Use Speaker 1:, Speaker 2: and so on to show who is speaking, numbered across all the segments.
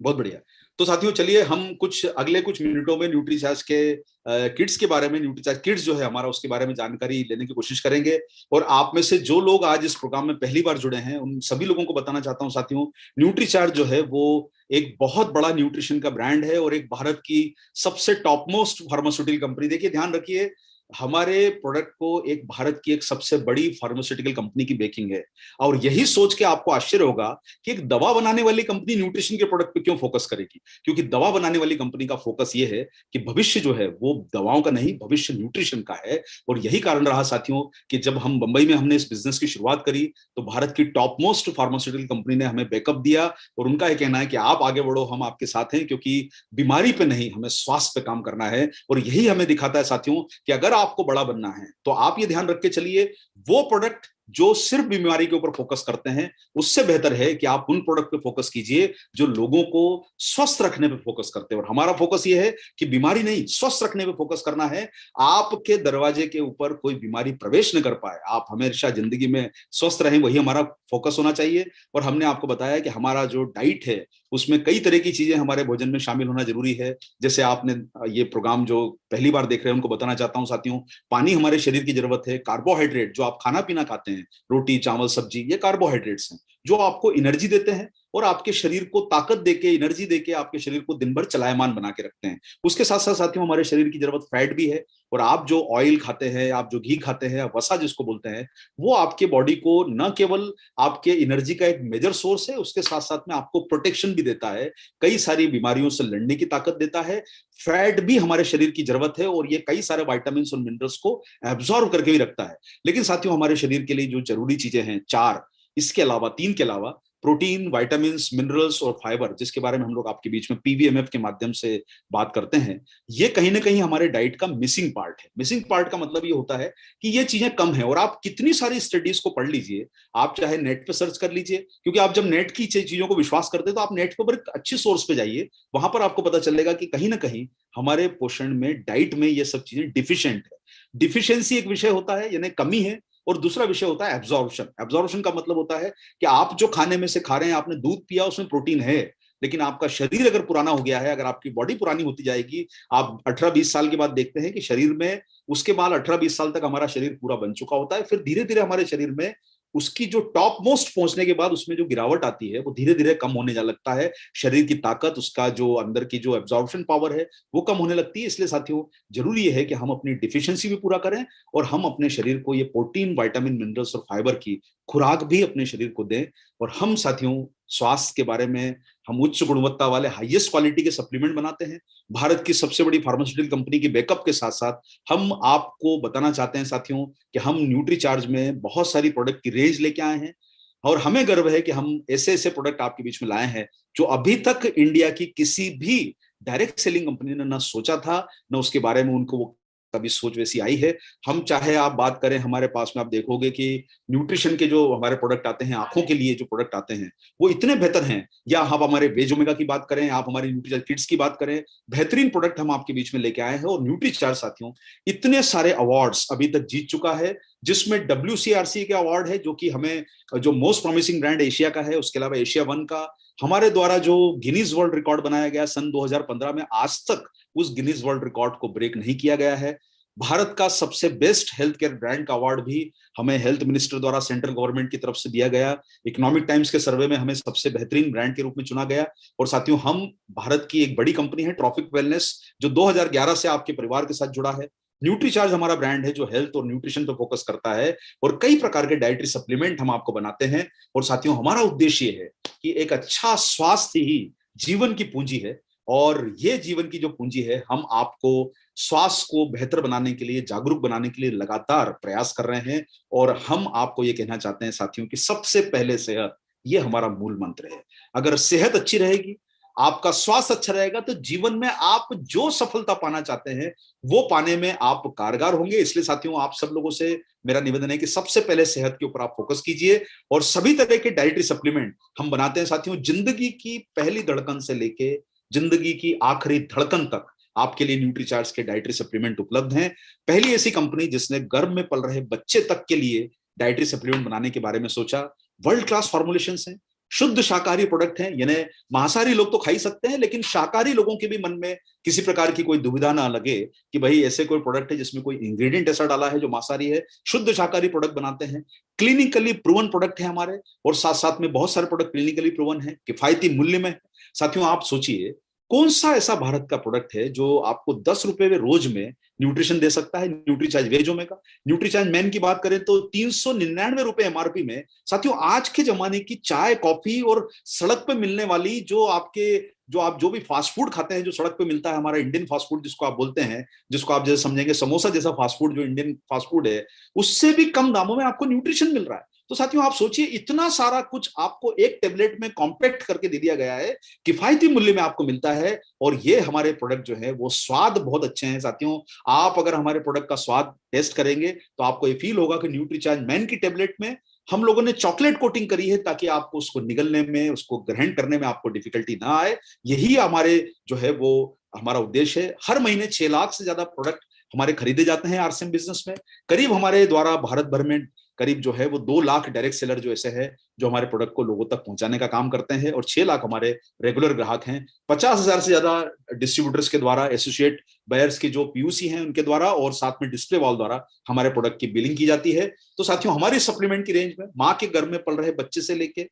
Speaker 1: बहुत बढ़िया। तो साथियों चलिए हम कुछ अगले कुछ मिनटों में न्यूट्रीचार्ज के किट्स के बारे में, न्यूट्रीचार्ज किट्स जो है हमारा, उसके बारे में जानकारी लेने की कोशिश करेंगे। और आप में से जो लोग आज इस प्रोग्राम में पहली बार जुड़े हैं उन सभी लोगों को बताना चाहता हूं साथियों, न्यूट्रीचार्ज जो है वो एक बहुत बड़ा न्यूट्रिशन का ब्रांड है और एक भारत की सबसे टॉप मोस्ट फार्मास्यूटिकल कंपनी। देखिए ध्यान रखिए, हमारे प्रोडक्ट को एक भारत की एक सबसे बड़ी फार्मास्यूटिकल कंपनी की बेकिंग है। और यही सोच के आपको आश्चर्य होगा कि एक दवा बनाने वाली कंपनी न्यूट्रिशन के प्रोडक्ट पे क्यों फोकस करेगी। क्योंकि दवा बनाने वाली कंपनी का फोकस ये है कि भविष्य जो है वो दवाओं का नहीं, भविष्य न्यूट्रिशन का है। और यही कारण रहा साथियों कि जब हम बंबई में हमने इस बिजनेस की शुरुआत करी तो भारत की टॉप मोस्ट फार्मास्यूटिकल कंपनी ने हमें बैकअप दिया और उनका यह कहना है कि आप आगे बढ़ो, हम आपके साथ हैं, क्योंकि बीमारी पे नहीं, हमें स्वास्थ्य पे काम करना है। और यही हमें दिखाता है साथियों कि अगर आपको बड़ा बनना है तो आप ये ध्यान रख के चलिए, वो प्रोडक्ट जो सिर्फ बीमारी के ऊपर फोकस करते हैं उससे बेहतर है कि आप उन प्रोडक्ट पे फोकस कीजिए जो लोगों को स्वस्थ रखने पे फोकस करते हैं। और हमारा फोकस ये है कि बीमारी नहीं, स्वस्थ रखने पे फोकस करना है। आपके दरवाजे के ऊपर कोई बीमारी प्रवेश न कर पाए, आप हमेशा जिंदगी में स्वस्थ रहें, वही हमारा फोकस होना चाहिए। और हमने आपको बताया कि हमारा जो डाइट है उसमें कई तरह की चीजें हमारे भोजन में शामिल होना जरूरी है। जैसे आपने ये प्रोग्राम जो पहली बार देख रहे हैं उनको बताना चाहता हूं साथियों, पानी हमारे शरीर की जरूरत है, कार्बोहाइड्रेट जो आप खाना पीना खाते हैं, रोटी चावल सब्जी, ये कार्बोहाइड्रेट्स हैं जो आपको एनर्जी देते हैं और आपके शरीर को ताकत देके, एनर्जी देके आपके शरीर को दिन भर चलायमान बना के रखते हैं। उसके साथ साथ साथियों हमारे शरीर की जरूरत फैट भी है। और आप जो ऑयल खाते हैं, आप जो घी खाते हैं, वसा जिसको बोलते हैं, वो आपके बॉडी को न केवल आपके एनर्जी का एक मेजर सोर्स है, उसके साथ साथ में आपको प्रोटेक्शन भी देता है, कई सारी बीमारियों से लड़ने की ताकत देता है। फैट भी हमारे शरीर की जरूरत है और ये कई सारे वाइटामिन और मिनरल्स को एब्जॉर्व करके भी रखता है। लेकिन साथियों हमारे शरीर के लिए जो जरूरी चीजें हैं चार, इसके अलावा तीन के अलावा, प्रोटीन, विटामिन्स, मिनरल्स और फाइबर, जिसके बारे में हम लोग आपके बीच में पीवीएमएफ के माध्यम से बात करते हैं, ये कहीं ना कहीं हमारे डाइट का मिसिंग पार्ट है। मिसिंग पार्ट का मतलब ये होता है कि ये चीजें कम है। और आप कितनी सारी स्टडीज को पढ़ लीजिए, आप चाहे नेट पे सर्च कर लीजिए, क्योंकि आप जब नेट की चीजों को विश्वास करते हैं तो आप नेट पर एक अच्छी सोर्स पे जाइए, वहां पर आपको पता चलेगा कि कहीं ना कहीं हमारे पोषण में, डाइट में ये सब चीजें डिफिशियंट है। डिफिशियंसी एक विषय होता है, यानी कमी है। और दूसरा विषय होता है एब्जॉर्प्शन। एब्जॉर्प्शन का मतलब होता है कि आप जो खाने में से खा रहे हैं, आपने दूध पिया, उसमें प्रोटीन है, लेकिन आपका शरीर अगर पुराना हो गया है, अगर आपकी बॉडी पुरानी होती जाएगी, आप 18-20 साल के बाद देखते हैं कि शरीर में, उसके बाद 18-20 साल तक हमारा शरीर पूरा बन चुका होता है, फिर धीरे धीरे हमारे शरीर में उसकी जो टॉप मोस्ट पहुंचने के बाद उसमें जो गिरावट आती है वो धीरे धीरे कम होने जा लगता है। शरीर की ताकत, उसका जो अंदर की जो एब्जॉर्प्शन पावर है वो कम होने लगती है। इसलिए साथियों जरूरी है कि हम अपनी डिफिशियंसी भी पूरा करें और हम अपने शरीर को ये प्रोटीन, विटामिन, मिनरल्स और फाइबर की खुराक भी अपने शरीर को दें। और हम साथियों स्वास्थ्य के बारे में हम उच्च गुणवत्ता वाले हाईएस्ट क्वालिटी के सप्लीमेंट बनाते हैं। भारत की सबसे बड़ी फार्मास्यूटिकल कंपनी की बैकअप के साथ साथ हम आपको बताना चाहते हैं साथियों कि हम न्यूट्रीचार्ज में बहुत सारी प्रोडक्ट की रेंज लेके आए हैं। और हमें गर्व है कि हम ऐसे ऐसे प्रोडक्ट आपके बीच में लाए हैं जो अभी तक इंडिया की किसी भी डायरेक्ट सेलिंग कंपनी ने ना सोचा था, ना उसके बारे में उनको वो कभी सोच वैसी आई है। हम चाहे आप बात करें, हमारे पास में आप देखोगे कि न्यूट्रिशन के जो हमारे प्रोडक्ट आते हैं, आंखों के लिए जो प्रोडक्ट आते हैं वो इतने बेहतर हैं। या आप हमारे वेज ओमेगा की बात करें, आप हमारे न्यूट्रीचार्ज किड्स की बात करें, बेहतरीन प्रोडक्ट हम आपके बीच में लेके आए हैं। और न्यूट्रीचार्ज साथियों इतने सारे अवार्ड्स अभी तक जीत चुका है, जिसमें WCRC के अवार्ड है जो कि हमें जो मोस्ट प्रॉमिसिंग ब्रांड एशिया का है, उसके अलावा एशिया वन का, हमारे द्वारा जो गिनीज वर्ल्ड रिकॉर्ड बनाया गया सन 2015 में, आज तक उस गिनीज वर्ल्ड रिकॉर्ड को ब्रेक नहीं किया गया है। भारत का सबसे बेस्ट हेल्थ केयर ब्रांड का अवार्ड भी हमें हेल्थ मिनिस्टर द्वारा सेंट्रल गवर्नमेंट की तरफ से दिया गया। इकोनॉमिक टाइम्स के सर्वे में हमें सबसे बेहतरीन ब्रांड के रूप में चुना गया। और साथियों हम भारत की एक बड़ी कंपनी है ट्रॉफिक वेलनेस, जो 2011 से आपके परिवार के साथ जुड़ा है। न्यूट्रीचार्ज हमारा ब्रांड है जो हेल्थ और न्यूट्रिशन पर फोकस करता है और कई प्रकार के डाइटरी सप्लीमेंट हम आपको बनाते हैं। और साथियों हमारा उद्देश्य है कि एक अच्छा स्वास्थ्य ही जीवन की पूंजी है, और ये जीवन की जो पूंजी है, हम आपको स्वास्थ्य को बेहतर बनाने के लिए, जागरूक बनाने के लिए लगातार प्रयास कर रहे हैं। और हम आपको ये कहना चाहते हैं साथियों कि सबसे पहले सेहत, ये हमारा मूल मंत्र है। अगर सेहत अच्छी रहेगी, आपका स्वास्थ्य अच्छा रहेगा, तो जीवन में आप जो सफलता पाना चाहते हैं वो पाने में आप कारगर होंगे। इसलिए साथियों आप सब लोगों से मेरा निवेदन है कि सबसे पहले सेहत के ऊपर आप फोकस कीजिए। और सभी तरह के डाइटरी सप्लीमेंट हम बनाते हैं साथियों, जिंदगी की पहली धड़कन से लेके जिंदगी की आखिरी धड़कन तक आपके लिए न्यूट्रीचार्ज के डाइटरी सप्लीमेंट उपलब्ध हैं। पहली ऐसी कंपनी जिसने गर्भ में पल रहे बच्चे तक के लिए डाइटरी सप्लीमेंट बनाने के बारे में सोचा। वर्ल्ड क्लास फॉर्मुलेशंस हैं, शुद्ध शाकाहारी प्रोडक्ट हैं, यानी मांसाहारी लोग तो खा ही सकते हैं, लेकिन शाकाहारी लोगों के भी मन में किसी प्रकार की कोई दुविधा ना लगे कि भाई ऐसे कोई प्रोडक्ट है जिसमें कोई इंग्रेडिएंट ऐसा डाला है जो मांसाहारी है। शुद्ध शाकाहारी प्रोडक्ट बनाते हैं, क्लिनिकली प्रूवन प्रोडक्ट है हमारे, और साथ साथ में बहुत सारे प्रोडक्ट क्लिनिकली प्रूवन है, किफायती मूल्य में है। साथियों आप सोचिए कौन सा ऐसा भारत का प्रोडक्ट है जो आपको 10 रुपए में रोज में न्यूट्रिशन दे सकता है। Nutricharge veg omega, Nutricharge man की बात करें तो 399 रुपए एमआरपी में। साथियों आज के जमाने की चाय कॉफी और सड़क पे मिलने वाली जो आप जो भी फास्ट फूड खाते हैं, जो सड़क पे मिलता है हमारा इंडियन फास्ट फूड जिसको आप बोलते हैं, जिसको आप जैसे समझेंगे समोसा जैसा फास्ट फूड जो इंडियन फास्ट फूड है, उससे भी कम दामों में आपको न्यूट्रिशन मिल रहा है। तो साथियों आप सोचिए इतना सारा कुछ आपको एक टेबलेट में कॉम्पैक्ट करके दे दिया गया है, किफायती मूल्य में आपको मिलता है। और ये हमारे प्रोडक्ट जो है वो स्वाद बहुत अच्छे हैं। साथियों आप अगर हमारे प्रोडक्ट का स्वाद टेस्ट करेंगे तो आपको ये फील होगा कि न्यूट्रीचार्ज मैन की टेबलेट में हम लोगों ने चॉकलेट कोटिंग करी है ताकि आपको उसको निगलने में, उसको ग्रहण करने में आपको डिफिकल्टी ना आए। यही हमारे जो है वो हमारा उद्देश्य है। हर महीने 6 लाख से ज्यादा प्रोडक्ट हमारे खरीदे जाते हैं आरसीएम बिजनेस में। करीब हमारे द्वारा भारत भर में करीब जो है वो 2 लाख डायरेक्ट सेलर जो ऐसे है जो हमारे प्रोडक्ट को लोगों तक पहुंचाने का काम करते हैं, और 6 लाख हमारे रेगुलर ग्राहक हैं। 50,000 से ज्यादा डिस्ट्रीब्यूटर्स के द्वारा, एसोसिएट बायर्स के जो पीयूसी हैं उनके द्वारा, और साथ में डिस्प्ले वॉल द्वारा हमारे प्रोडक्ट की बिलिंग की जाती है। तो साथियों हमारी सप्लीमेंट की रेंज में माँ के गर्भ में पल रहे बच्चे से लेके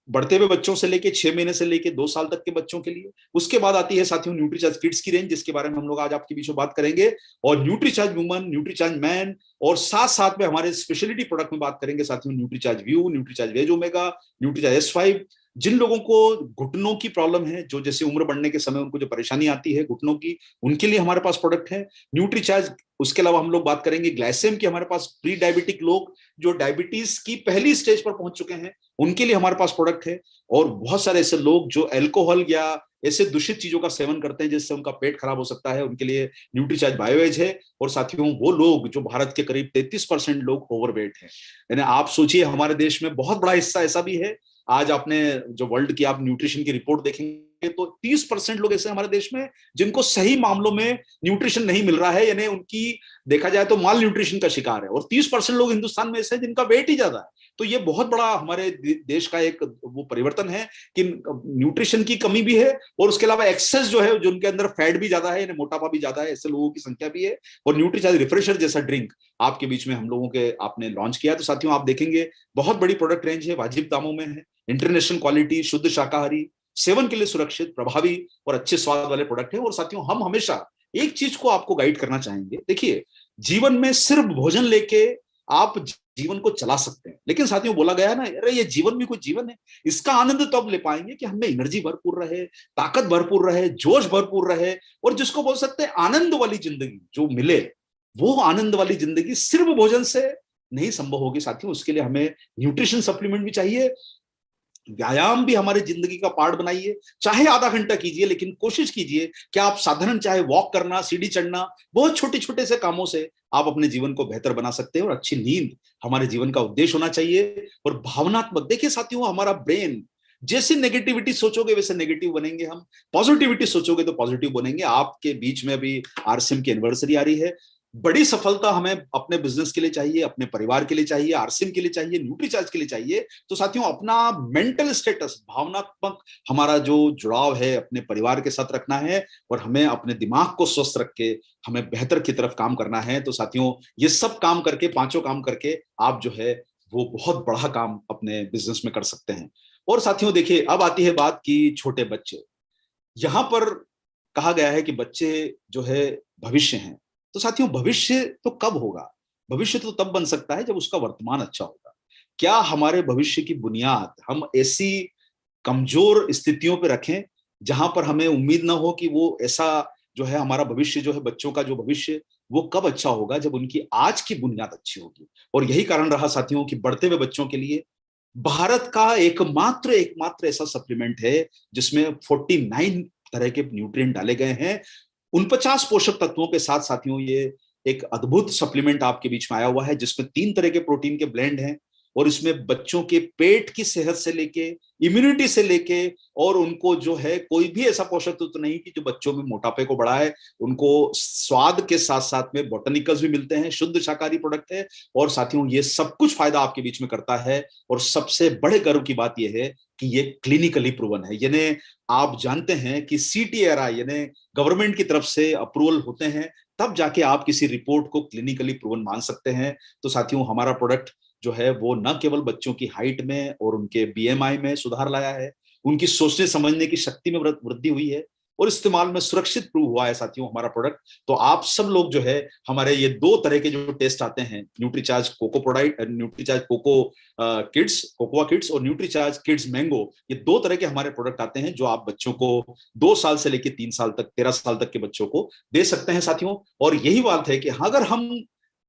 Speaker 1: बढ़ते हुए बच्चों से लेके 6 महीने से लेके 2 साल तक के बच्चों के लिए, उसके बाद आती है साथियों न्यूट्रीचार्ज किड्स की रेंज, जिसके बारे में हम लोग आज आपके बीच में बात करेंगे, और न्यूट्रीचार्ज वुमन, न्यूट्रीचार्ज मैन, और साथ साथ में हमारे स्पेशलिटी प्रोडक्ट में बात करेंगे साथियों Nutricharge view, Nutricharge veg omega, Nutricharge S5। जिन लोगों को घुटनों की प्रॉब्लम है, जो जैसे उम्र बढ़ने के समय उनको जो परेशानी आती है घुटनों की, उनके लिए हमारे पास प्रोडक्ट है न्यूट्रीचार्ज। उसके अलावा हम लोग बात करेंगे ग्लाइसेम की, हमारे पास प्री डायबिटिक लोग जो डायबिटीज की पहली स्टेज पर पहुंच चुके हैं उनके लिए हमारे पास प्रोडक्ट है, और बहुत सारे ऐसे लोग जो अल्कोहल या ऐसे दूषित चीजों का सेवन करते हैं जिससे उनका पेट खराब हो सकता है, उनके लिए न्यूट्रीचार्ज बायोएज है। और साथियों वो लोग जो भारत के करीब 33% लोग ओवरवेट हैं, यानी आप सोचिए हमारे देश में बहुत बड़ा हिस्सा ऐसा भी है। आज आपने जो वर्ल्ड की आप न्यूट्रिशन की रिपोर्ट देखेंगे तो 30% लोग ऐसे हमारे देश में जिनको सही मामलों में न्यूट्रिशन नहीं मिल रहा है, यानी उनकी देखा जाए तो माल न्यूट्रिशन का शिकार है। और 30% लोग हिंदुस्तान में ऐसे हैं जिनका वेट ही ज्यादा है। तो ये बहुत बड़ा हमारे देश का एक वो परिवर्तन है कि न्यूट्रिशन की कमी भी है, और उसके अलावा एक्सेस जो है, जो उनके अंदर फैट भी ज्यादा है, यानी मोटापा भी ज्यादा है, ऐसे लोगों की संख्या भी है। और न्यूट्रीचार्ज रिफ्रेशर जैसा ड्रिंक आपके बीच में हम लोगों के आपने लॉन्च किया। तो साथियों आप देखेंगे बहुत बड़ी प्रोडक्ट रेंज है, वाजिब दामों में है, इंटरनेशनल क्वालिटी, शुद्ध शाकाहारी, सेवन के लिए सुरक्षित, प्रभावी और अच्छे स्वाद वाले प्रोडक्ट है। और साथियों हम हमेशा एक चीज को आपको गाइड करना चाहेंगे, देखिए जीवन में सिर्फ भोजन लेके आप जीवन को चला सकते हैं, लेकिन साथियों बोला गया है ना, अरे ये जीवन भी कोई जीवन है, इसका आनंद तो अब ले पाएंगे कि हमें एनर्जी भरपूर रहे, ताकत भरपूर रहे, जोश भरपूर रहे, और जिसको बोल सकते हैं आनंद वाली जिंदगी जो मिले, वो आनंद वाली जिंदगी सिर्फ भोजन से नहीं संभव होगी साथियों। उसके लिए हमें न्यूट्रिशन सप्लीमेंट भी चाहिए, व्यायाम भी हमारे जिंदगी का पार्ट बनाइए, चाहे आधा घंटा कीजिए, लेकिन कोशिश कीजिए कि आप साधारण, चाहे वॉक करना, सीढ़ी चढ़ना, बहुत छोटे छोटे से कामों से आप अपने जीवन को बेहतर बना सकते हैं। और अच्छी नींद हमारे जीवन का उद्देश्य होना चाहिए। और भावनात्मक, देखिए साथियों हमारा ब्रेन, जैसे नेगेटिविटी सोचोगे वैसे नेगेटिव बनेंगे हम, पॉजिटिविटी सोचोगे तो पॉजिटिव बनेंगे। आपके बीच में अभी आरसीएम की एनिवर्सरी आ रही है, बड़ी सफलता हमें अपने बिजनेस के लिए चाहिए, अपने परिवार के लिए चाहिए, आरसीएम के लिए चाहिए, न्यूट्रीचार्ज के लिए चाहिए। तो साथियों अपना मेंटल स्टेटस, भावनात्मक हमारा जो जुड़ाव है अपने परिवार के साथ रखना है, और हमें अपने दिमाग को स्वस्थ रख के हमें बेहतर की तरफ काम करना है। तो साथियों ये सब काम करके, पांचों काम करके आप जो है वो बहुत बड़ा काम अपने बिजनेस में कर सकते हैं। और साथियों देखिए अब आती है बात की छोटे बच्चे, यहां पर कहा गया है कि बच्चे जो है भविष्य हैं। तो साथियों भविष्य तो कब होगा? भविष्य तो तब बन सकता है जब उसका वर्तमान अच्छा होगा। क्या हमारे भविष्य की बुनियाद हम ऐसी कमजोर स्थितियों पे रखें जहां पर हमें उम्मीद ना हो कि वो ऐसा जो है हमारा भविष्य, जो है बच्चों का जो भविष्य, वो कब अच्छा होगा? जब उनकी आज की बुनियाद अच्छी होगी। और यही कारण रहा साथियों कि बढ़ते हुए बच्चों के लिए भारत का एकमात्र ऐसा सप्लीमेंट है जिसमें 49 तरह के न्यूट्रिएंट डाले गए हैं। 49 पोषक तत्वों के साथ साथियों ये एक अद्भुत सप्लीमेंट आपके बीच में आया हुआ है जिसमें 3 तरह के प्रोटीन के ब्लेंड हैं, और इसमें बच्चों के पेट की सेहत से लेके, इम्यूनिटी से लेके, और उनको जो है कोई भी ऐसा पोषक तत्व तो नहीं कि जो बच्चों में मोटापे को बढ़ाए। उनको स्वाद के साथ साथ में बॉटनिकल्स भी मिलते हैं, शुद्ध शाकाहारी प्रोडक्ट है, और साथियों ये सब कुछ फायदा आपके बीच में करता है। और सबसे बड़े गर्व की बात यह है कि ये क्लिनिकली प्रूवन है, यानी आप जानते हैं कि CTRI यानी गवर्नमेंट की तरफ से अप्रूवल होते हैं, तब जाके आप किसी रिपोर्ट को क्लिनिकली प्रूवन मान सकते हैं। तो साथियों हमारा प्रोडक्ट जो है वो न केवल बच्चों की हाइट में और उनके BMI में सुधार लाया है, उनकी सोचने समझने की शक्ति में वृद्धि हुई है, और इस्तेमाल में सुरक्षित प्रूव हुआ है साथियों हमारा प्रोडक्ट। तो आप सब लोग जो है हमारे ये 2 तरह के जो टेस्ट आते हैं, Nutricharge coco product, Nutricharge coco kids, cocoa kids, और न्यूट्रीचार्ज किड्स मैंगो, ये 2 तरह के हमारे प्रोडक्ट आते हैं जो आप बच्चों को 2 साल से लेकर 3 साल तक, 13 साल तक के बच्चों को दे सकते हैं साथियों। और यही बात है कि अगर हम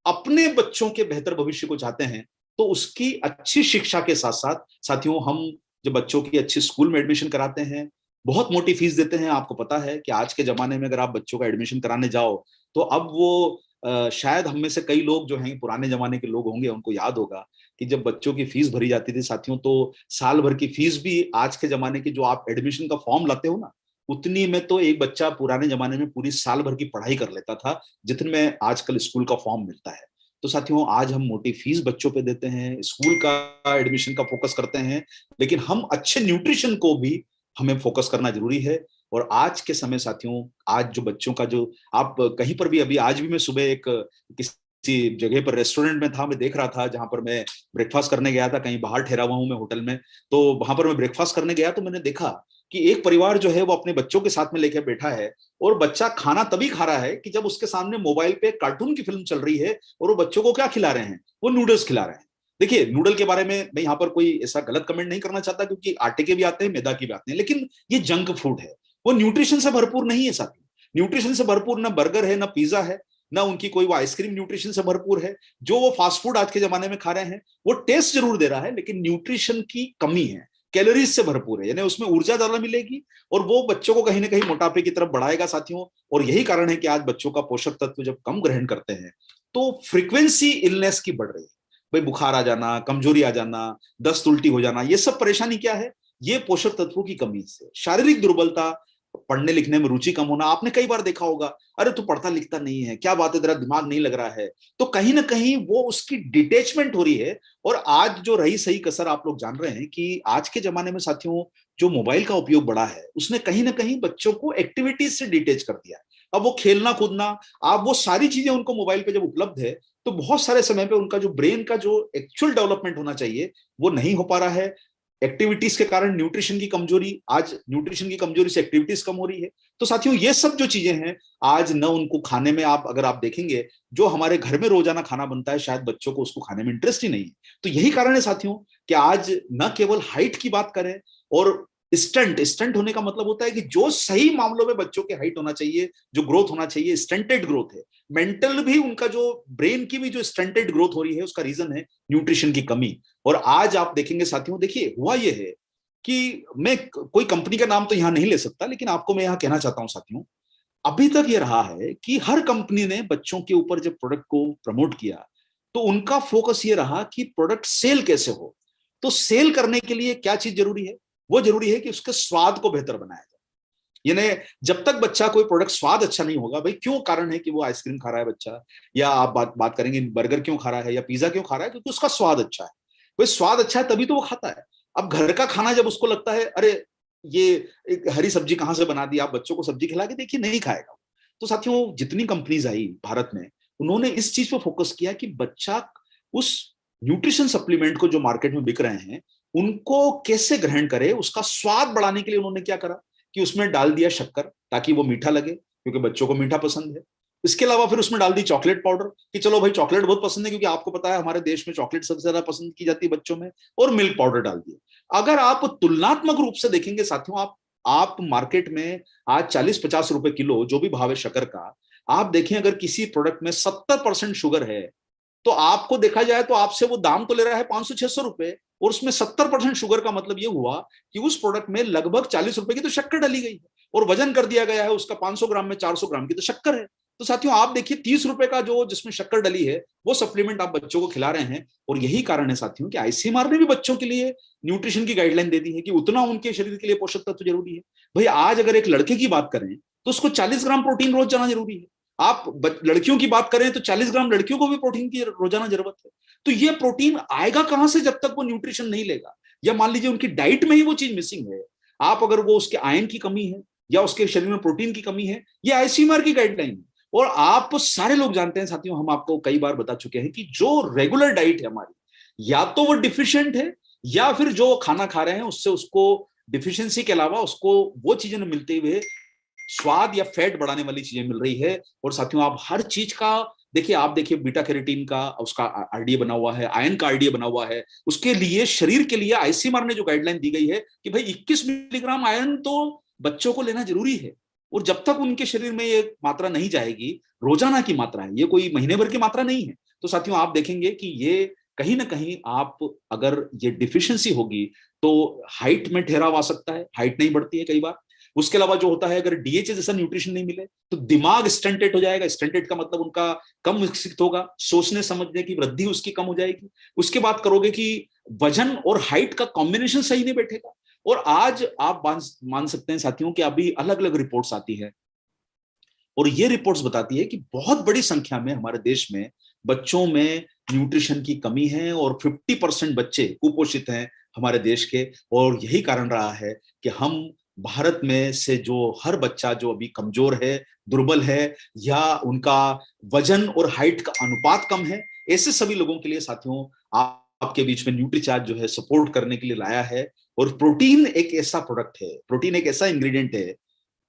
Speaker 1: अपने बच्चों के बेहतर भविष्य को चाहते हैं तो उसकी अच्छी शिक्षा के साथ साथ साथियों हम जब बच्चों की अच्छी स्कूल में एडमिशन कराते हैं, बहुत मोटी फीस देते हैं। आपको पता है कि आज के जमाने में अगर आप बच्चों का एडमिशन कराने जाओ तो अब वो शायद हम में से कई लोग जो हैं पुराने जमाने के लोग होंगे, उनको याद होगा कि जब बच्चों की फीस भरी जाती थी साथियों, तो साल भर की फीस भी आज के जमाने की जो आप एडमिशन का फॉर्म लाते हो ना, उतनी में तो एक बच्चा पुराने जमाने में पूरी साल भर की पढ़ाई कर लेता था जितने में आजकल स्कूल का फॉर्म मिलता है। तो साथियों आज हम मोटी फीस बच्चों पे देते हैं, स्कूल का एडमिशन का फोकस करते हैं, लेकिन हम अच्छे न्यूट्रिशन को भी हमें फोकस करना जरूरी है। और आज के समय साथियों, आज जो बच्चों का जो आप कहीं पर भी, अभी आज भी मैं सुबह एक किसी जगह पर रेस्टोरेंट में था, मैं देख रहा था जहां पर मैं ब्रेकफास्ट करने गया था, कहीं बाहर ठहरा हुआ हूं मैं होटल में, तो वहां पर मैं ब्रेकफास्ट करने गया तो मैंने देखा कि एक परिवार जो है वो अपने बच्चों के साथ में लेकर बैठा है, और बच्चा खाना तभी खा रहा है कि जब उसके सामने मोबाइल पे कार्टून की फिल्म चल रही है, और वो बच्चों को क्या खिला रहे हैं, वो नूडल्स खिला रहे हैं। देखिए नूडल के बारे में मैं यहाँ पर कोई ऐसा गलत कमेंट नहीं करना चाहता, क्योंकि आटे के भी आते हैं, मैदा के भी आते हैं, लेकिन ये जंक फूड है, वो न्यूट्रिशन से भरपूर नहीं है साथी। न्यूट्रिशन से भरपूर ना बर्गर है, ना पिज्जा है, ना उनकी कोई वो आइसक्रीम न्यूट्रिशन से भरपूर है। जो वो फास्ट फूड आज के जमाने में खा रहे हैं वो टेस्ट जरूर दे रहा है, लेकिन न्यूट्रिशन की कमी है, कैलोरीज से भरपूर है, यानी उसमें ऊर्जा ज्यादा मिलेगी और वो बच्चों को कहीं ना कहीं मोटापे की तरफ बढ़ाएगा साथियों। और यही कारण है कि आज बच्चों का पोषक तत्व जब कम ग्रहण करते हैं तो फ्रीक्वेंसी इलनेस की बढ़ रही है। भाई बुखार आ जाना, कमजोरी आ जाना, दस्त उल्टी हो जाना, ये सब परेशानी क्या है? ये पोषक तत्वों की कमी से, शारीरिक दुर्बलता, पढ़ने लिखने में रुचि कम होना। आपने कई बार देखा होगा, अरे तू पढ़ता लिखता नहीं है, क्या बात है, तेरा दिमाग नहीं लग रहा है, तो कहीं ना कहीं वो उसकी डिटेचमेंट हो रही है। और आज जो रही सही कसर आप लोग जान रहे हैं कि आज के जमाने में साथियों जो मोबाइल का उपयोग बढ़ा है, उसने कहीं ना कहीं बच्चों को एक्टिविटीज से डिटेच कर दिया है। अब वो खेलना कूदना, आप वो सारी चीजें उनको मोबाइल पे जब उपलब्ध है, तो बहुत सारे समय पे उनका जो ब्रेन का जो एक्चुअल डेवलपमेंट होना चाहिए वो नहीं हो पा रहा है। एक्टिविटीज के कारण न्यूट्रिशन की कमजोरी, आज न्यूट्रिशन की कमजोरी से एक्टिविटीज कम हो रही है। तो साथियों ये सब जो चीजें हैं आज न उनको खाने में, आप अगर आप देखेंगे जो हमारे घर में रोजाना खाना बनता है, शायद बच्चों को उसको खाने में इंटरेस्ट ही नहीं है। तो यही कारण है साथियों कि आज न केवल हाइट की बात करें, और स्टंट, स्टंट होने का मतलब होता है कि जो सही मामलों में बच्चों के हाइट होना चाहिए, जो ग्रोथ होना चाहिए, स्टंटेड ग्रोथ है। मेंटल भी उनका जो ब्रेन की भी जो स्टंटेड ग्रोथ हो रही है, उसका रीजन है न्यूट्रिशन की कमी। और आज आप देखेंगे साथियों, देखिए हुआ ये है कि मैं कोई कंपनी का नाम तो यहां नहीं ले सकता, लेकिन आपको मैं यहां कहना चाहता हूं साथियों, अभी तक ये रहा है कि हर कंपनी ने बच्चों के ऊपर जब प्रोडक्ट को प्रमोट किया तो उनका फोकस ये रहा कि प्रोडक्ट सेल कैसे हो। तो सेल करने के लिए क्या चीज जरूरी है? वो जरूरी है कि उसके स्वाद को बेहतर बनाया जाए। यानी जब तक बच्चा कोई प्रोडक्ट स्वाद अच्छा नहीं होगा, भाई क्यों कारण है कि वो आइसक्रीम खा रहा है बच्चा, या आप बात करेंगे बर्गर क्यों खा रहा है या पिज्जा क्यों खा रहा है? क्योंकि उसका स्वाद अच्छा है। भाई स्वाद अच्छा है तभी तो वो खाता है। अब घर का खाना जब उसको लगता है, अरे ये एक हरी सब्जी कहां से बना दी, आप बच्चों को सब्जी खिला के देखिए, नहीं खाएगा। तो साथियों जितनी कंपनीज आई भारत में, उन्होंने इस चीज पर फोकस किया कि बच्चा उस न्यूट्रिशन सप्लीमेंट को जो मार्केट में बिक रहे हैं उनको कैसे ग्रहण करे। उसका स्वाद बढ़ाने के लिए उन्होंने क्या करा कि उसमें डाल दिया शक्कर, ताकि वो मीठा लगे, क्योंकि बच्चों को मीठा पसंद है। इसके अलावा फिर उसमें डाल दी चॉकलेट पाउडर कि चलो भाई चॉकलेट बहुत पसंद है, क्योंकि आपको पता है हमारे देश में चॉकलेट सबसे ज्यादा पसंद की जाती है बच्चों में, और मिल्क पाउडर डाल दिया। अगर आप तुलनात्मक रूप से देखेंगे साथियों, आप मार्केट में आज 40-50 रुपए किलो जो भी भाव है शक्कर का, आप देखें अगर किसी प्रोडक्ट में 70% शुगर है, तो आपको देखा जाए तो आपसे वो दाम तो ले रहा है 500-600 रुपए, और उसमें 70% शुगर का मतलब ये हुआ कि उस प्रोडक्ट में लगभग 40 रुपए की तो शक्कर डाली गई है, और वजन कर दिया गया है उसका 500 ग्राम में 400 ग्राम की तो शक्कर है। तो साथियों आप देखिए 30 रुपए का जो जिसमें शक्कर डली है वो सप्लीमेंट आप बच्चों को खिला रहे हैं। और यही कारण है साथियों कि आईसीएमआर ने भी बच्चों के लिए न्यूट्रिशन की गाइडलाइन दे दी है कि उतना उनके शरीर के लिए पोषक तत्व जरूरी है। भाई आज अगर एक लड़के की बात करें तो उसको 40 ग्राम प्रोटीन रोज जाना जरूरी है। आप लड़कियों की बात करें तो 40 ग्राम लड़कियों को भी प्रोटीन की रोजाना जरूरत है। तो ये प्रोटीन आएगा कहां से जब तक वो न्यूट्रिशन नहीं लेगा, या मान लीजिए उनकी डाइट में ही वो चीज मिसिंग है। आप अगर वो उसके आयरन की कमी है या उसके शरीर में प्रोटीन की कमी है, ये आईसीएमआर की गाइडलाइन है। और आप सारे लोग जानते हैं साथियों, हम आपको कई बार बता चुके हैं कि जो रेगुलर डाइट है हमारी, या तो वो डिफिशिएंट है या फिर जो खाना खा रहे हैं उससे उसको डिफिशियंसी के अलावा उसको वो चीजें मिलते हुए स्वाद या फैट बढ़ाने वाली चीजें मिल रही है। और साथियों आप हर चीज का देखिए, आप देखिए बीटा कैरोटीन का उसका आरडीए बना हुआ है, आयरन का आरडीए बना हुआ है। उसके लिए शरीर के लिए आईसीएमआर ने जो गाइडलाइन दी गई है कि भाई 21 मिलीग्राम आयरन तो बच्चों को लेना जरूरी है। और जब तक उनके शरीर में ये मात्रा नहीं जाएगी, रोजाना की मात्रा है, ये कोई महीने भर की मात्रा नहीं है। तो साथियों आप देखेंगे कि ये कहीं ना कहीं आप अगर ये डिफिशियंसी होगी तो हाइट में ठहराव आ सकता है, हाइट नहीं बढ़ती है कई बार। उसके अलावा जो होता है, अगर डीएचए जैसा न्यूट्रिशन नहीं मिले तो दिमाग स्टंटेड हो जाएगा। स्टंटेड का मतलब उनका कम विकसित होगा, सोचने समझने की वृद्धि उसकी कम हो जाएगी। उसके बाद करोगे कि वजन और हाइट का कॉम्बिनेशन सही नहीं बैठेगा। और आज आप मान सकते हैं साथियों कि अभी अलग अलग रिपोर्ट्स आती है और ये रिपोर्ट्स बताती है कि बहुत बड़ी संख्या में हमारे देश में बच्चों में न्यूट्रिशन की कमी है और 50% बच्चे कुपोषित हैं हमारे देश के। और यही कारण रहा है कि हम भारत में से जो हर बच्चा जो अभी कमजोर है, दुर्बल है, या उनका वजन और हाइट का अनुपात कम है, ऐसे सभी लोगों के लिए साथियों आपके बीच में न्यूट्रीचार्ज जो है सपोर्ट करने के लिए लाया है। और प्रोटीन एक ऐसा प्रोडक्ट है, प्रोटीन एक ऐसा इंग्रेडिएंट है।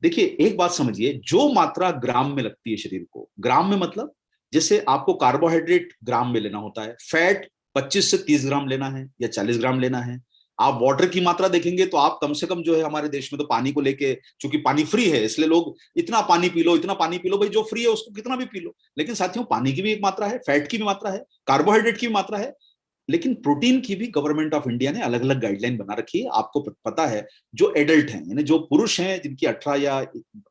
Speaker 1: देखिए एक बात समझिए, जो मात्रा ग्राम में लगती है शरीर को, ग्राम में मतलब जैसे आपको कार्बोहाइड्रेट ग्राम में लेना होता है, फैट 25 से 30 ग्राम लेना है या 40 ग्राम लेना है। आप वाटर की मात्रा देखेंगे तो आप कम से कम जो है हमारे देश में तो पानी को लेके, चूंकि पानी फ्री है इसलिए लोग इतना पानी पी लो इतना पानी पी लो, भाई जो फ्री है उसको कितना भी पी लो। लेकिन साथियों पानी की भी एक मात्रा है, फैट की भी मात्रा है, कार्बोहाइड्रेट की भी मात्रा है। लेकिन प्रोटीन की भी गवर्नमेंट ऑफ इंडिया ने अलग अलग गाइडलाइन बना रखी है। आपको पता है जो एडल्ट हैं, यानी जो पुरुष हैं जिनकी 18 या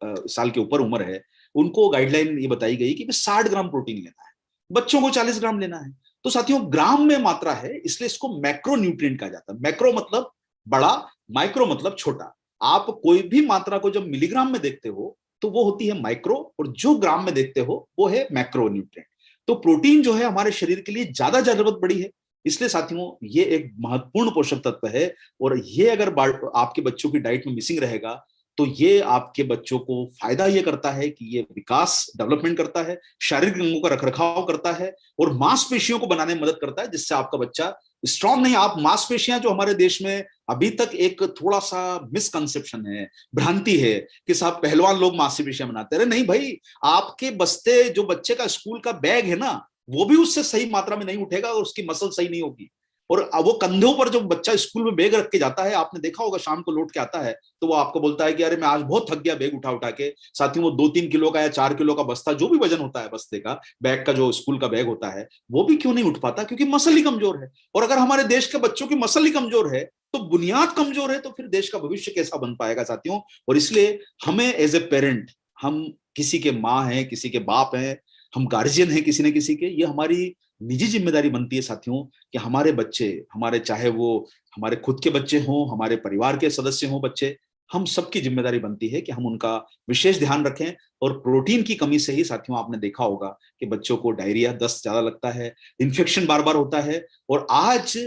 Speaker 1: साल के ऊपर उम्र है, उनको गाइडलाइन ये बताई गई कि 60 ग्राम प्रोटीन लेना है, बच्चों को 40 ग्राम लेना है। तो साथियों ग्राम में मात्रा है, इसलिए इसको मैक्रो न्यूट्रिएंट कहा जाता है। मैक्रो मतलब बड़ा, माइक्रो मतलब छोटा। आप कोई भी मात्रा को जब मिलीग्राम में देखते हो तो वो होती है माइक्रो, और जो ग्राम में देखते हो वो है मैक्रो न्यूट्रिएंट। तो प्रोटीन जो है हमारे शरीर के लिए ज्यादा जरूरत बड़ी है। इसलिए साथियों ये एक महत्वपूर्ण पोषक तत्व है। और ये अगर आपके बच्चों की डाइट में मिसिंग रहेगा तो ये आपके बच्चों को फायदा ये करता है कि ये विकास डेवलपमेंट करता है, शारीरिक अंगों का रखरखाव करता है और मांसपेशियों को बनाने में मदद करता है, जिससे आपका बच्चा स्ट्रांग नहीं। आप मांसपेशियां जो हमारे देश में अभी तक एक थोड़ा सा मिसकंसेप्शन है, भ्रांति है कि साहब पहलवान लोग मांसपेशियां बनाते रहे, नहीं भाई। आपके बस्ते जो बच्चे का स्कूल का बैग है ना, वो भी उससे सही मात्रा में नहीं उठेगा और उसकी मसल सही नहीं होगी। और वो कंधों पर जो बच्चा स्कूल में बैग रख के जाता है, आपने देखा होगा शाम को लौट के आता है तो वो आपको बोलता है कि अरे मैं आज बहुत थक गया बैग उठा उठा के। साथियों वो 2-3 किलो का या 4 किलो का बस्ता, जो भी वजन होता है बस्ते का, बैग का जो स्कूल का बैग होता है, वो भी क्यों नहीं उठ पाता? क्योंकि मसल ही कमजोर है। और अगर हमारे देश के बच्चों की मसल ही कमजोर है तो बुनियाद कमजोर है, तो फिर देश का भविष्य कैसा बन पाएगा साथियों? और इसलिए हमें एज ए पेरेंट, हम किसी के माँ हैं, किसी के बाप हैं, हम गार्जियन हैं किसी न किसी के, ये हमारी निजी जिम्मेदारी बनती है साथियों कि हमारे बच्चे, हमारे चाहे वो हमारे खुद के बच्चे हों, हमारे परिवार के सदस्य हों बच्चे, हम सबकी जिम्मेदारी बनती है कि हम उनका विशेष ध्यान रखें। और प्रोटीन की कमी से ही साथियों आपने देखा होगा कि बच्चों को डायरिया, दस्त ज्यादा लगता है, इन्फेक्शन बार बार होता है। और आज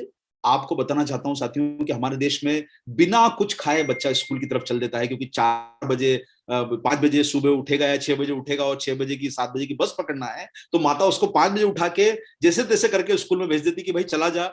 Speaker 1: आपको बताना चाहता हूं साथियों कि हमारे देश में बिना कुछ खाए बच्चा स्कूल की तरफ चल देता है, क्योंकि 4 बजे 5 बजे सुबह उठेगा या 6 बजे उठेगा और 6 बजे की 7 बजे की बस पकड़ना है, तो माता उसको 5 बजे उठा के जैसे तैसे करके स्कूल में भेज देती कि भाई चला जा।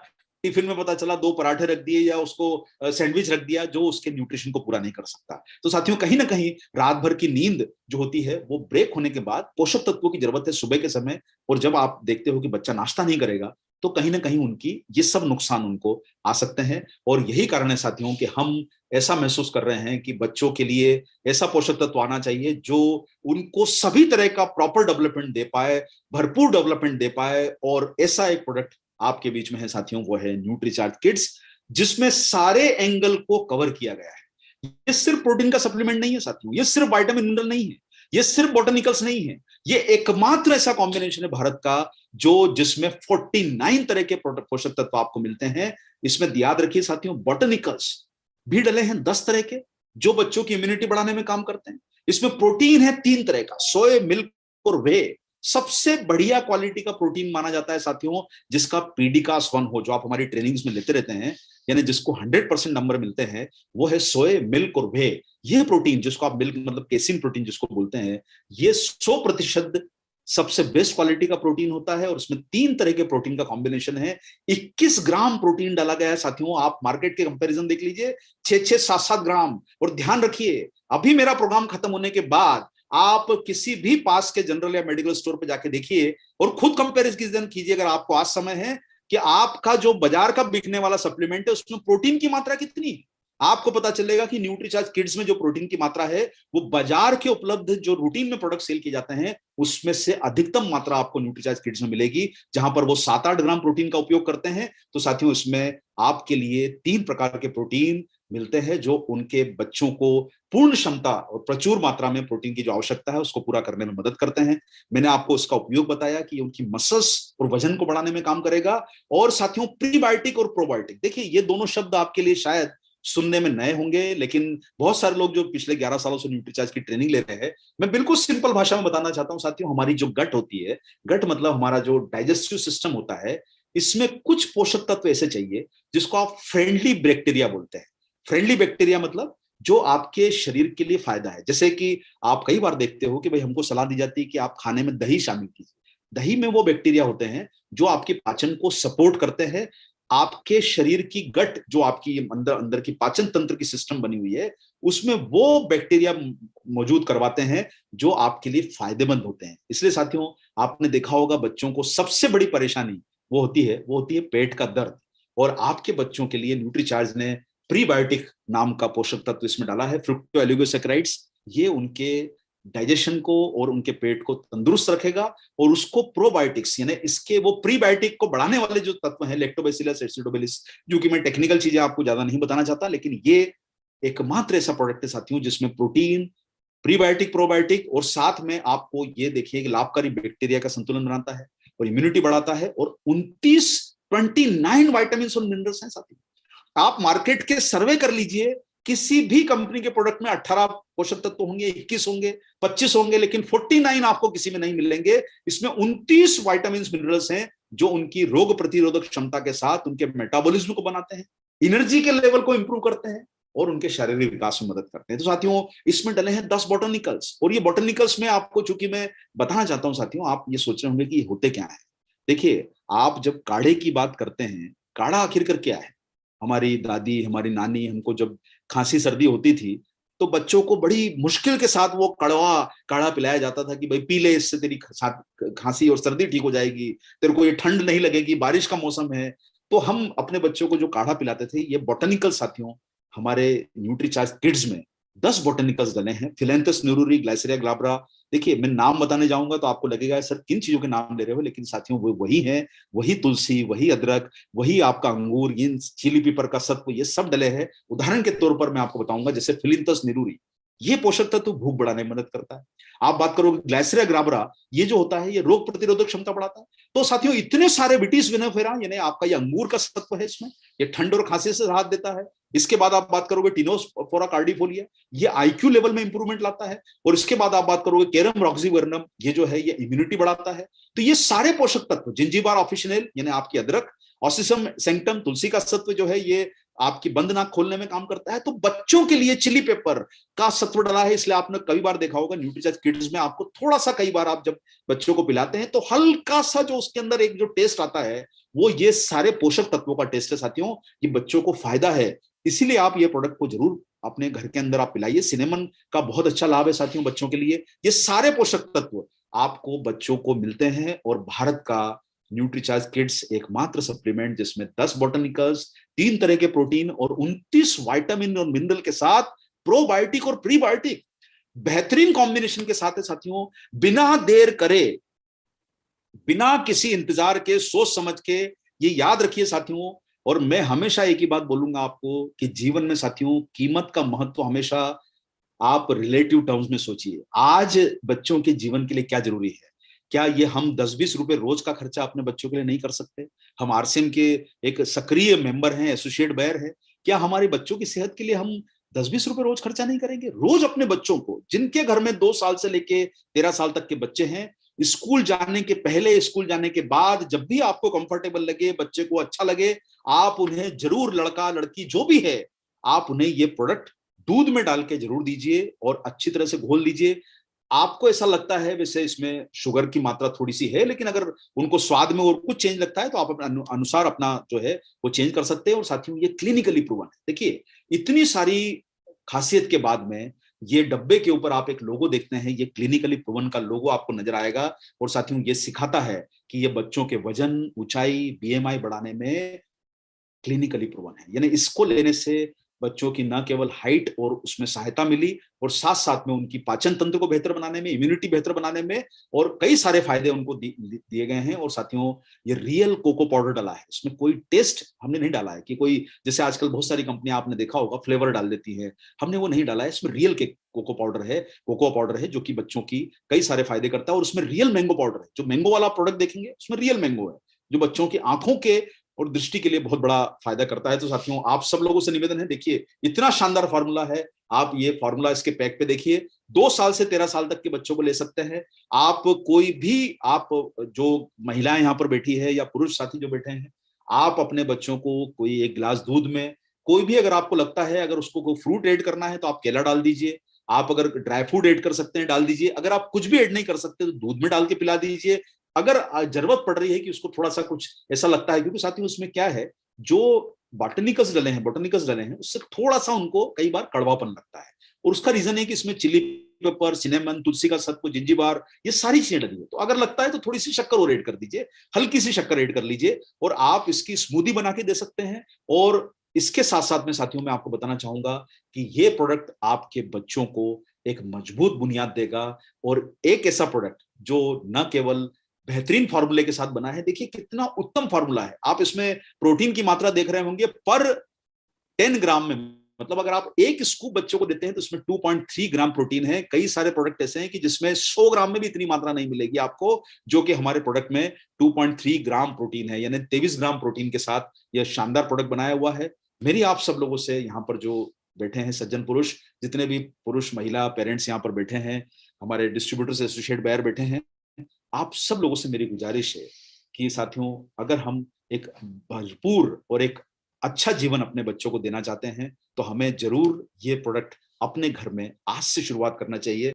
Speaker 1: टिफिन में पता चला 2 पराठे रख दिए या उसको सैंडविच रख दिया, जो उसके न्यूट्रिशन को पूरा नहीं कर सकता। तो साथियों कहीं ना कहीं रात भर की नींद जो होती है वो ब्रेक होने के बाद पोषक तत्वों की जरूरत है सुबह के समय। और जब आप देखते हो कि बच्चा नाश्ता नहीं करेगा तो कहीं ना कहीं उनकी ये सब नुकसान उनको आ सकते हैं। और यही कारण है साथियों कि हम ऐसा महसूस कर रहे हैं कि बच्चों के लिए ऐसा पोषक तत्व आना चाहिए जो उनको सभी तरह का प्रॉपर डेवलपमेंट दे पाए, भरपूर डेवलपमेंट दे पाए। और ऐसा एक प्रोडक्ट आपके बीच में है साथियों, वो है न्यूट्रीचार्ज किड्स, जिसमें सारे एंगल को कवर किया गया है। ये सिर्फ प्रोटीन का सप्लीमेंट नहीं है साथियों, ये सिर्फ विटामिन मिनरल नहीं है, ये सिर्फ बॉटनिकल्स नहीं है, ये एकमात्र ऐसा कॉम्बिनेशन है भारत का जो जिसमें 49 तरह के पोषक तत्व आपको मिलते हैं। इसमें याद रखिए साथियों, बॉटनिकल्स भी डले हैं 10 तरह के जो बच्चों की इम्यूनिटी बढ़ाने में काम करते हैं। इसमें प्रोटीन है 3 तरह का, सोया मिल्क और वे। सबसे बढ़िया क्वालिटी का प्रोटीन माना जाता है साथियों जिसका पीडिकास 1 हो, जो आप हमारी ट्रेनिंग्स में लेते रहते हैं, यानी जिसको 100% नंबर मिलते हैं, वो है सोया मिल्क और वे। ये प्रोटीन जिसको आप मिल्क मतलब केसिन प्रोटीन जिसको बोलते हैं, ये 100% सबसे बेस्ट क्वालिटी का प्रोटीन होता है। और उसमें 3 तरह के प्रोटीन का कॉम्बिनेशन है। 21 ग्राम प्रोटीन डाला गया है साथियों। आप मार्केट के कंपैरिजन देख लीजिए, 6-6, 7-7 ग्राम। और ध्यान रखिए, अभी मेरा प्रोग्राम खत्म होने के बाद आप किसी भी पास के जनरल या मेडिकल स्टोर पे जाके देखिए और खुद कंपैरिजन कीजिए, अगर आपको आज समय है, कि आपका जो बाजार का बिकने वाला सप्लीमेंट है उसमें प्रोटीन की मात्रा कितनी है। आपको पता चलेगा कि न्यूट्रीचार्ज किड्स में जो प्रोटीन की मात्रा है वो बाजार के उपलब्ध जो रूटीन में प्रोडक्ट सेल किए जाते हैं उसमें से अधिकतम मात्रा आपको न्यूट्रीचार्ज किड्स में मिलेगी, जहां पर वो 7-8 ग्राम प्रोटीन का उपयोग करते हैं। तो साथियों, इसमें आपके लिए 3 प्रकार के प्रोटीन मिलते हैं जो उनके बच्चों को पूर्ण क्षमता और प्रचुर मात्रा में प्रोटीन की जो आवश्यकता है उसको पूरा करने में मदद करते हैं। मैंने आपको उसका उपयोग बताया कि उनकी मसल्स और वजन को बढ़ाने में काम करेगा। और साथियों, प्रीबायोटिक और प्रोबायोटिक, देखिए ये दोनों शब्द आपके लिए शायद सुनने में नए होंगे, लेकिन बहुत सारे लोग जो पिछले 11 सालों से न्यूट्रीचार्ज की ट्रेनिंग ले रहे हैं, मैं बिल्कुल सिंपल भाषा में बताना चाहता हूं साथियों। हमारी जो गट होती है, गट मतलब हमारा जो डाइजेस्टिव सिस्टम होता है, इसमें कुछ पोषक तत्व ऐसे चाहिए जिसको आप फ्रेंडली बैक्टीरिया बोलते हैं। फ्रेंडली बैक्टीरिया मतलब जो आपके शरीर के लिए फायदा है। जैसे कि आप कई बार देखते हो कि भाई हमको सलाह दी जाती है कि आप खाने में दही शामिल कीजिए। दही में वो बैक्टीरिया होते हैं जो आपके पाचन को सपोर्ट करते हैं। आपके शरीर की गट जो आपकी अंदर अंदर की पाचन तंत्र की सिस्टम बनी हुई है, उसमें वो बैक्टीरिया मौजूद करवाते हैं जो आपके लिए फायदेमंद होते हैं। इसलिए साथियों, आपने देखा होगा बच्चों को सबसे बड़ी परेशानी वो होती है पेट का दर्द। और आपके बच्चों के लिए न्यूट्रीचार्ज ने प्रीबायोटिक नाम का पोषक तत्व इसमें डाला है, फ्रुक्टो ओलिगोसैकेराइड्स। ये उनके डाइजेशन को और उनके पेट को तंदुरुस्त रखेगा। और उसको प्रोबायोटिक्स यानी इसके वो प्रीबायोटिक को बढ़ाने वाले जो तत्व हैं, लैक्टोबैसिलस एसिडोबैसिलस, जो कि मैं टेक्निकल चीजें आपको ज्यादा नहीं बताना चाहता, लेकिन ये एकमात्र ऐसा प्रोडक्ट है साथियों जिसमें प्रोटीन, प्रीबायोटिक, प्रोबायोटिक और साथ में आपको ये देखिए कि लाभकारी बैक्टीरिया का संतुलन बनाता है और इम्यूनिटी बढ़ाता है। और 29 वाइटामिन और मिनरल्स हैं साथियों। आप मार्केट के सर्वे कर लीजिए, किसी भी कंपनी के प्रोडक्ट में 18 पोषक तत्व होंगे, 21 होंगे, 25 होंगे, लेकिन 49 आपको किसी में नहीं मिलेंगे। इसमें 29 वाइटामिन मिनरल्स हैं जो उनकी रोग प्रतिरोधक क्षमता के साथ उनके मेटाबॉलिज्म को बनाते हैं, एनर्जी के लेवल को इंप्रूव करते हैं और उनके शारीरिक विकास में मदद करते हैं। तो साथियों, इसमें डले हैं 10 बॉटनिकल्स। और ये बॉटनिकल्स में आपको चूंकि मैं बताना चाहता हूं साथियों, आप ये सोच रहे होंगे कि ये होते क्या है। देखिए, आप जब काढ़े की बात करते हैं, काढ़ा आखिरकार क्या है? हमारी दादी, हमारी नानी हमको जब खांसी सर्दी होती थी तो बच्चों को बड़ी मुश्किल के साथ वो कड़वा काढ़ा पिलाया जाता था कि भाई पी ले, इससे तेरी खांसी और सर्दी ठीक हो जाएगी, तेरे को ये ठंड नहीं लगेगी, बारिश का मौसम है। तो हम अपने बच्चों को जो काढ़ा पिलाते थे, ये बॉटनिकल साथियों हमारे न्यूट्रीचार्ज किड्स में 10 बॉटनिकल्स डले हैं। फिलेंथस न्यूरुरी, ग्लाइसेरिया ग्लाब्रा। देखिए, मैं नाम बताने जाऊंगा तो आपको लगेगा सर किन चीजों के नाम ले रहे हो, लेकिन साथियों वो वही है, वही तुलसी, वही अदरक, वही आपका अंगूर, ये चिली पीपर का सत्व, ये सब डले हैं। उदाहरण के तौर पर मैं आपको बताऊंगा, जैसे फिलिंथस न्यूरुरी, ये पोषक तत्व भूख बढ़ाने में मदद करता है। आप बात करोगे ग्लाइसेरिया ग्लाब्रा, ये जो होता है ये रोग प्रतिरोधक क्षमता बढ़ाता है। तो साथियों, इतने सारे विटिस विनिफेरा यानी आपका ये अंगूर का सत्व है, इसमें ये ठंड और खांसी से राहत देता है। इसके बाद आप बात करोगे टिनोस्फोरा कार्डिफोलिया, ये आईक्यू लेवल में इंप्रूवमेंट लाता है। और इसके बाद आप बात करोगे कैरम रॉक्सीवर्नम, ये जो है ये इम्यूनिटी बढ़ाता है। तो ये सारे पोषक तत्व, जिंजीबार ऑफिशिनेल यानी आपकी अदरक, ऑसिसम सैंक्टम तुलसी का सत्व जो है ये आपकी बंद नाक खोलने में काम करता है। तो बच्चों के लिए चिली पेपर का सत्व डाला है, इसलिए आपने कई बार देखा होगा न्यूट्रीचार्ज किड्स में आपको थोड़ा सा, कई बार आप जब बच्चों को पिलाते हैं तो हल्का सा जो उसके अंदर एक जो टेस्ट आता है वो ये सारे पोषक तत्वों का टेस्ट है साथियों। ये बच्चों को फायदा है, इसीलिए आप ये प्रोडक्ट को जरूर अपने घर के अंदर आप पिलाइए। सिनेमन का बहुत अच्छा लाभ है साथियों बच्चों के लिए। ये सारे पोषक तत्व आपको बच्चों को मिलते हैं और भारत का न्यूट्रीचार्ज किड्स एकमात्र सप्लीमेंट जिसमें 10 बॉटनिकल्स, 3 तरह के प्रोटीन और 29 विटामिन और मिनरल के साथ प्रोबायोटिक और प्रीबायोटिक बेहतरीन कॉम्बिनेशन के साथ है साथियों। बिना देर करे, बिना किसी इंतजार के, सोच समझ के ये याद रखिए साथियों। और मैं हमेशा एक ही बात बोलूंगा आपको कि जीवन में साथियों कीमत का महत्व हमेशा आप रिलेटिव टर्म्स में सोचिए, आज बच्चों के जीवन के लिए क्या जरूरी है। क्या ये हम 10-20 रुपए रोज का खर्चा अपने बच्चों के लिए नहीं कर सकते? हम आरसीएम के एक सक्रिय मेंबर हैं, एसोसिएट मेंबर हैं। क्या हमारे बच्चों की सेहत के लिए हम 10-20 रुपए रोज खर्चा नहीं करेंगे? रोज अपने बच्चों को, जिनके घर में 2 साल से लेके 13 साल तक के बच्चे हैं, स्कूल जाने के पहले, स्कूल जाने के बाद, जब भी आपको कंफर्टेबल लगे, बच्चे को अच्छा लगे, आप उन्हें जरूर, लड़का लड़की जो भी है, आप उन्हें ये प्रोडक्ट दूध में डाल के जरूर दीजिए और अच्छी तरह से घोल लीजिए। आपको ऐसा लगता है वैसे इसमें शुगर की मात्रा थोड़ी सी है, लेकिन अगर उनको स्वाद में और कुछ चेंज लगता है तो आप अपने अनुसार अपना जो है वो चेंज कर सकते हैं। और साथियों, ये क्लिनिकली प्रूवन है। देखिए, इतनी सारी खासियत के बाद में ये डब्बे के ऊपर आप एक लोगो देखते हैं, ये क्लिनिकली प्रूवन का लोगो आपको नजर आएगा। और साथियों, ये सिखाता है कि ये बच्चों के वजन, ऊंचाई, बीएमआई बढ़ाने में क्लिनिकली प्रूवन है। यानी इसको लेने से बच्चों की न केवल हाइट और उसमें सहायता मिली, और साथ साथ में उनकी पाचन तंत्र को बेहतर बनाने में, इम्यूनिटी बेहतर बनाने में, और कई सारे फायदे उनको दिए गए हैं। और साथियों, ये रियल कोको पाउडर डाला है, इसमें कोई टेस्ट हमने नहीं डाला है कि कोई, जैसे आजकल बहुत सारी कंपनियां आपने देखा होगा फ्लेवर डाल देती है, हमने वो नहीं डाला है। इसमें रियल के कोको पाउडर है जो कि बच्चों की कई सारे फायदे करता है। और उसमें रियल मैंगो पाउडर है, जो मैंगो वाला प्रोडक्ट देखेंगे उसमें रियल मैंगो है, जो बच्चों की आंखों के और दृष्टि के लिए बहुत बड़ा फायदा करता है। तो साथियों, आप सब लोगों से निवेदन है, देखिए इतना शानदार फार्मूला है, आप ये फार्मूला इसके पैक पे देखिए, 2 साल से 13 साल तक के बच्चों को ले सकते हैं आप। कोई भी, आप जो महिलाएं यहाँ पर बैठी है या पुरुष साथी जो बैठे हैं, आप अपने बच्चों को कोई एक गिलास दूध में, कोई भी अगर आपको लगता है, अगर उसको कोई फ्रूट ऐड करना है तो आप केला डाल दीजिए, आप अगर ड्राई फ्रूट ऐड कर सकते हैं डाल दीजिए, अगर आप कुछ भी ऐड नहीं कर सकते तो दूध में डाल के पिला दीजिए। अगर जरूरत पड़ रही है कि उसको थोड़ा सा कुछ ऐसा लगता है, क्योंकि साथियों उसमें क्या है, जो बोटनिकल्स डले हैं उससे थोड़ा सा उनको कई बार कड़वापन लगता है, और उसका रीजन है कि इसमें चिली पेपर, सिनेमन, तुलसी का सत्व, जिंजीबार, ये सारी चीजें डली है। तो अगर लगता है तो थोड़ी सी शक्कर और ऐड कर दीजिए, हल्की सी शक्कर ऐड कर लीजिए, और आप इसकी स्मूदी बना के दे सकते हैं। और इसके साथ साथ में साथियों, मैं आपको बताना चाहूंगा कि ये प्रोडक्ट आपके बच्चों को एक मजबूत बुनियाद देगा, और एक ऐसा प्रोडक्ट जो न केवल बेहतरीन फार्मूले के साथ बना है, देखिए कितना उत्तम फार्मूला है। आप इसमें प्रोटीन की मात्रा देख रहे होंगे पर 10 ग्राम में, मतलब अगर आप एक स्कूप बच्चों को देते हैं तो इसमें 2.3 ग्राम प्रोटीन है। कई सारे प्रोडक्ट ऐसे हैं कि जिसमें 100 ग्राम में भी इतनी मात्रा नहीं मिलेगी आपको, जो कि हमारे प्रोडक्ट में 2.3 ग्राम प्रोटीन है, यानी 23 ग्राम प्रोटीन के साथ यह शानदार प्रोडक्ट बनाया हुआ है। मेरी आप सब लोगों से, यहाँ पर जो बैठे हैं सज्जन पुरुष, जितने भी पुरुष महिला पेरेंट्स यहाँ पर बैठे हैं, हमारे डिस्ट्रीब्यूटर्स एसोसिएट बायर बैठे हैं, आप सब लोगों से मेरी गुजारिश है कि साथियों, अगर हम एक भरपूर और एक अच्छा जीवन अपने बच्चों को देना चाहते हैं तो हमें जरूर ये प्रोडक्ट अपने घर में आज से शुरुआत करना चाहिए।